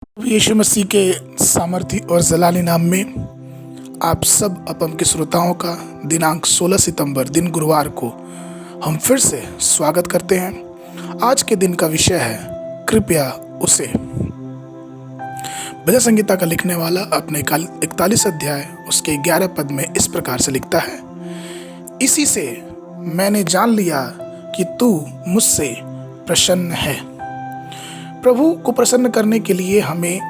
यीशु मसीह के सामर्थी और जलाली नाम में आप सब अपम के श्रोताओं का दिनांक 16 सितंबर दिन गुरुवार को हम फिर से स्वागत करते हैं। आज के दिन का विषय है कृपया उसे। भजन संगीता का लिखने वाला अपने 41 अध्याय उसके 11 पद में इस प्रकार से लिखता है, इसी से मैंने जान लिया कि तू मुझसे प्रसन्न है। प्रभु को प्रसन्न करने के लिए हमें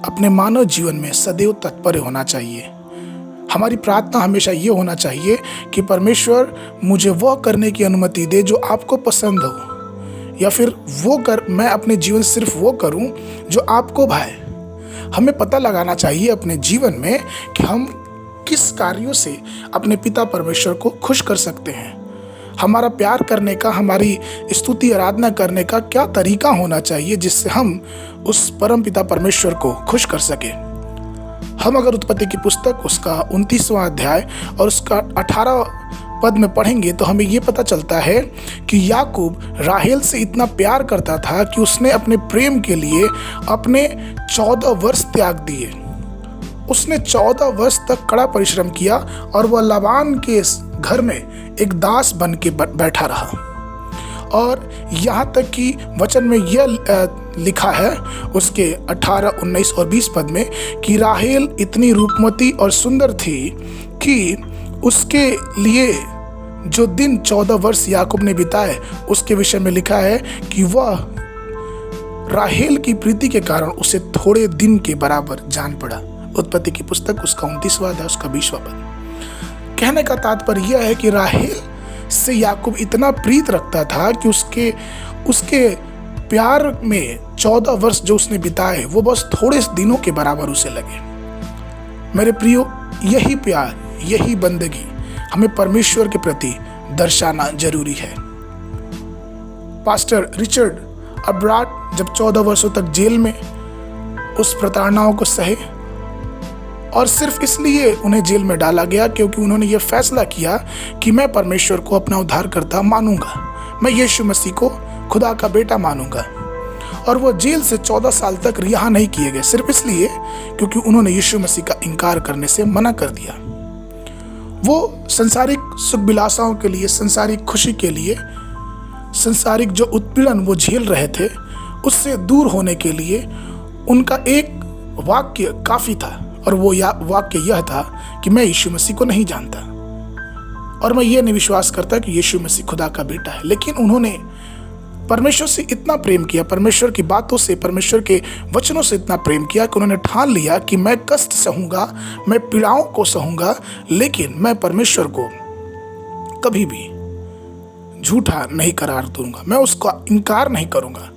अपने मानव जीवन में सदैव तत्पर होना चाहिए। हमारी प्रार्थना हमेशा ये होना चाहिए कि परमेश्वर मुझे वह करने की अनुमति दे जो आपको पसंद हो, या फिर मैं अपने जीवन सिर्फ वो करूं जो आपको भाए। हमें पता लगाना चाहिए अपने जीवन में कि हम किस कार्यों से अपने पिता परमेश्वर को खुश कर सकते हैं। हमारा प्यार करने का, हमारी स्तुति आराधना करने का क्या तरीका होना चाहिए जिससे हम उस परम पिता परमेश्वर को खुश कर सके। हम अगर उत्पत्ति की पुस्तक उसका 29वां अध्याय और उसका 18 पद में पढ़ेंगे तो हमें ये पता चलता है कि याकूब राहेल से इतना प्यार करता था कि उसने अपने प्रेम के लिए अपने 14 वर्ष त्याग दिए। उसने 14 वर्ष तक कड़ा परिश्रम किया और वह लाबान के घर में एक दास बन के बैठा रहा। और यहाँ तक कि वचन में यह लिखा है उसके 18, 19 और 20 पद में कि राहेल इतनी रूपमती और सुंदर थी कि उसके लिए जो दिन 14 वर्ष याकूब ने बिताए उसके विषय में लिखा है कि वह राहेल की प्रीति के कारण उसे थोड़े दिन के बराबर जान पड़ा। उत्पत्ति की पुस्तक उसका 29वां अध्याय उसका 20वां पद। कहने का तात्पर्य यह है कि राहेल से याकूब इतना प्रीत रखता था कि उसके प्यार में 14 वर्ष जो उसने बिताए वो बस थोड़े दिनों के बराबर उसे लगे। मेरे प्रियो, यही प्यार, यही बंदगी हमें परमेश्वर के प्रति दर्शाना जरूरी है। पास्टर रिचर्ड अब्राट जब 14 वर्षों तक जेल में उस प्रताड़नाओं को सहे और सिर्फ इसलिए उन्हें जेल में डाला गया क्योंकि उन्होंने ये फैसला किया कि मैं परमेश्वर को अपना उद्धारकर्ता मानूंगा, मैं यीशु मसीह को खुदा का बेटा मानूंगा। और वो जेल से 14 साल तक रिहा नहीं किए गए सिर्फ इसलिए क्योंकि उन्होंने यीशु मसीह का इनकार करने से मना कर दिया। वो संसारिक सुख विलासाओं के लिए, संसारिक खुशी के लिए, संसारिक जो उत्पीड़न वो झेल रहे थे उससे दूर होने के लिए उनका एक वाक्य काफी था, और वो वाक्य यह था कि मैं यीशु मसीह को नहीं जानता और मैं ये नहीं विश्वास करता कि यीशु मसीह खुदा का बेटा है। लेकिन उन्होंने परमेश्वर से इतना प्रेम किया, परमेश्वर की बातों से, परमेश्वर के वचनों से इतना प्रेम किया कि उन्होंने ठान लिया कि मैं कष्ट सहूंगा, मैं पीड़ाओं को सहूंगा, लेकिन मैं परमेश्वर को कभी भी झूठा नहीं करार दूंगा, मैं उसका इनकार नहीं करूंगा।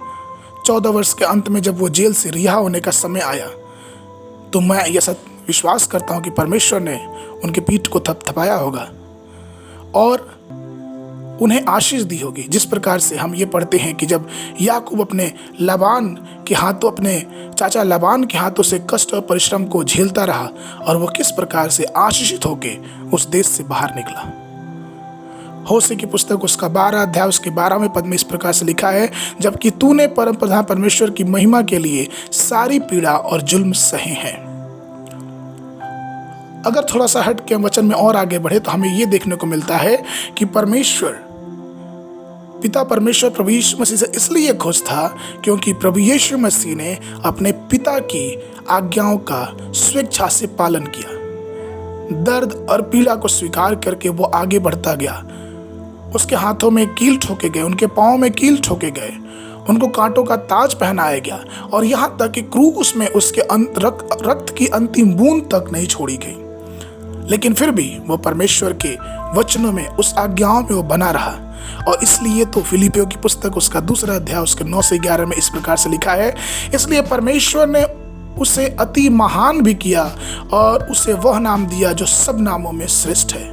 14 वर्ष के अंत में जब वो जेल से रिहा होने का समय आया तो मैं यह सब विश्वास करता हूं कि परमेश्वर ने उनके पीठ को थपथपाया होगा और उन्हें आशीष दी होगी। जिस प्रकार से हम ये पढ़ते हैं कि जब याकूब अपने चाचा लाबान के हाथों से कष्ट और परिश्रम को झेलता रहा और वो किस प्रकार से आशीषित होके उस देश से बाहर निकला। होशे की पुस्तक उसका 12 अध्याय उसके 12वें पद में इस प्रकार से लिखा है, जबकि तूने परम प्रधान परमेश्वर की महिमा के लिए सारी पीड़ा और जुल्म सहे हैं। अगर थोड़ा सा हट के वचन में और आगे बढ़े तो हमें यह देखने को मिलता है कि पिता परमेश्वर प्रभु यीशु मसीह से इसलिए खुश था क्योंकि प्रभु यीशु मसीह ने अपने पिता की आज्ञाओं का स्वेच्छा से पालन किया। दर्द और पीड़ा को स्वीकार करके वो आगे बढ़ता गया। उसके हाथों में कील ठोके गए, उनके पांव में कील ठोके गए, उनको कांटों का ताज पहनाया गया और यहाँ तक कि क्रूस में उसके रक्त की अंतिम बूंद तक नहीं छोड़ी गई। लेकिन फिर भी वो परमेश्वर के वचनों में, उस आज्ञाओं में वो बना रहा। और इसलिए तो फिलिपियों की पुस्तक उसका 2 अध्याय उसके 9 से 11 में इस प्रकार से लिखा है, इसलिए परमेश्वर ने उसे अति महान भी किया और उसे वह नाम दिया जो सब नामों में श्रेष्ठ है,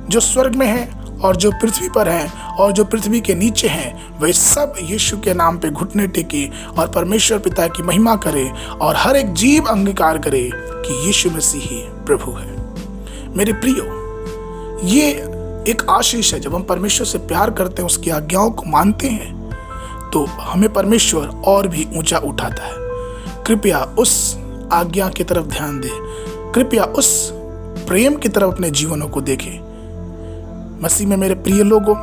जो स्वर्ग में है और जो पृथ्वी पर है और जो पृथ्वी के नीचे हैं, वे सब यीशु के नाम पे घुटने टेके और परमेश्वर पिता की महिमा करे और हर एक जीव अंगीकार करे कि यीशु मसीह ही प्रभु है। मेरे प्रियो, ये एक आशीष है। जब हम परमेश्वर से प्यार करते हैं, उसकी आज्ञाओं को मानते हैं, तो हमें परमेश्वर और भी ऊंचा उठाता है। कृपया उस आज्ञा की तरफ ध्यान दें, कृपया उस प्रेम की तरफ अपने जीवनों को देखें। मसीह में मेरे प्रिय लोगों,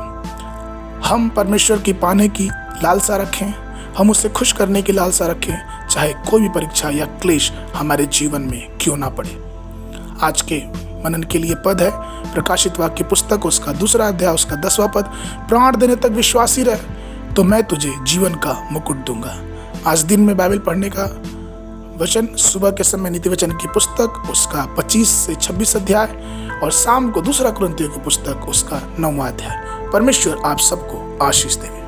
हम परमेश्वर की पाने की लालसा रखें, हम उसे खुश करने की लालसा रखें, चाहे कोई भी परीक्षा या क्लेश हमारे जीवन में क्यों ना पड़े। आज के मनन के लिए पद है प्रकाशित वाक्य पुस्तक, उसका 2 अध्याय, उसका 10वां पद। प्राण देने तक विश्वासी रह तो मैं तुझे जीवन का मुकुट दूंगा। आज दिन में बाइबल पढ़ने का वचन, सुबह के समय नीति वचन की पुस्तक, उसका 25 से 26 अध्याय, और शाम को 2 कुरिन्थियों की पुस्तक, उसका 9वां अध्याय। परमेश्वर आप सबको आशीष दे।